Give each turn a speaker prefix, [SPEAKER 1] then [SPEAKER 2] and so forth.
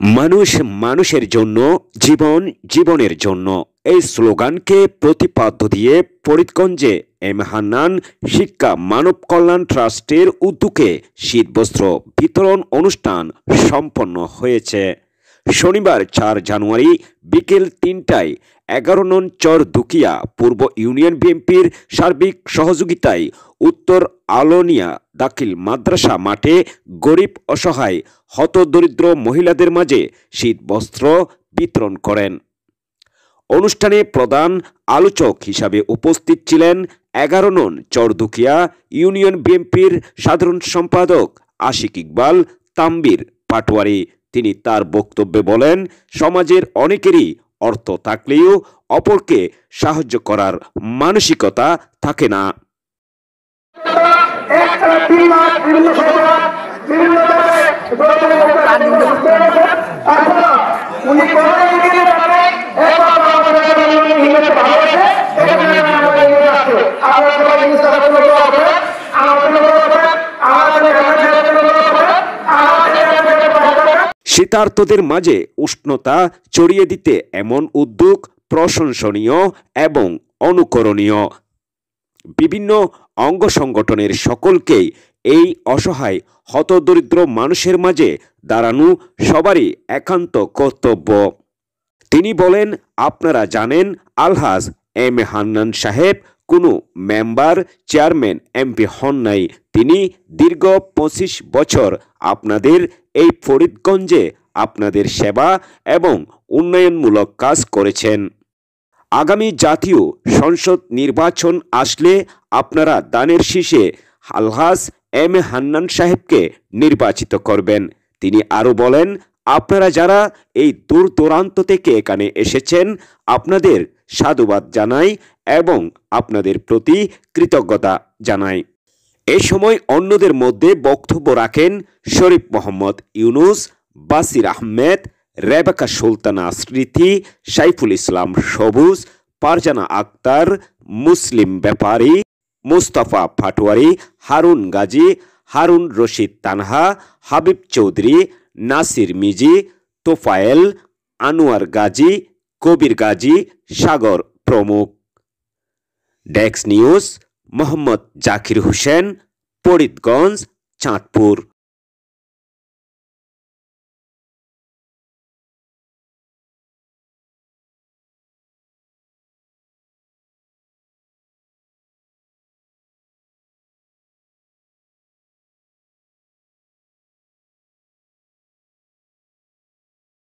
[SPEAKER 1] মানুষ মানুষের জন্য, জীবন জীবনের জন্য এই স্লোগানকে প্রতিপাদ্য দিয়ে ফরিদগঞ্জে এম হান্নান শিক্ষা মানব কল্যাণ ট্রাস্টের উদ্যোগে শীতবস্ত্র বিতরণ অনুষ্ঠান সম্পন্ন হয়েছে। শনিবার ৪ জানুয়ারি বিকেল ৩টায় ১১ নং চর দুকিয়া পূর্ব ইউনিয়ন বিএনপির সার্বিক সহযোগিতায় উত্তর আলোনিয়া দাখিল মাদ্রাসা মাঠে গরিব অসহায় হতদরিদ্র মহিলাদের মাঝে শীতবস্ত্র বিতরণ করেন। অনুষ্ঠানে প্রধান আলোচক হিসাবে উপস্থিত ছিলেন ১১ নং চরদুকিয়া ইউনিয়ন বিএনপির সাধারণ সম্পাদক আশিক ইকবাল তাম্বির পাটোয়ারি। তিনি তার বক্তব্যে বলেন, সমাজের অনেকেরই অর্থ থাকলেও অপরকে সাহায্য করার মানসিকতা থাকে না। শীতার্তদের মাঝে উষ্ণতা ছড়িয়ে দিতে এমন উদ্যোগ প্রশংসনীয় এবং অনুকরণীয়। বিভিন্ন অঙ্গ সংগঠনের সকলকেই এই অসহায় হতদরিদ্র মানুষের মাঝে দাঁড়ানো সবারই একান্ত কর্তব্য। তিনি বলেন, আপনারা জানেন আলহাজ এম হান্নান সাহেব কোনো মেম্বার, চেয়ারম্যান, এমপি হন নাই। তিনি দীর্ঘ ২৫ বছর আপনাদের এই ফরিদগঞ্জে আপনাদের সেবা এবং উন্নয়নমূলক কাজ করেছেন। আগামী জাতীয় সংসদ নির্বাচন আসলে আপনারা দানের শীষে আলহাজ এম হান্নান সাহেবকে নির্বাচিত করবেন। তিনি আরও বলেন, আপনারা যারা এই দূর দূরান্ত থেকে এখানে এসেছেন আপনাদের সাধুবাদ জানাই এবং আপনাদের প্রতি কৃতজ্ঞতা জানাই। এ সময় অন্যদের মধ্যে বক্তব্য রাখেন শরীফ মোহাম্মদ ইউনুস, বাসির আহমেদ, রেবেকা সুলতানা স্মৃতি, সাইফুল ইসলাম সবুজ, ফারজানা আক্তার, মুসলিম ব্যাপারী, মুস্তাফা পাটোয়ারি, হারুন গাজী, হারুন রশিদ তানহা, হাবিব চৌধুরী, নাসির মিজি, তোফায়েল, আনোয়ার গাজী, কবির গাজী, সাগর প্রমুখ। Desk news, Mohammad Zakir Hossain, Faridganj, Chandpur.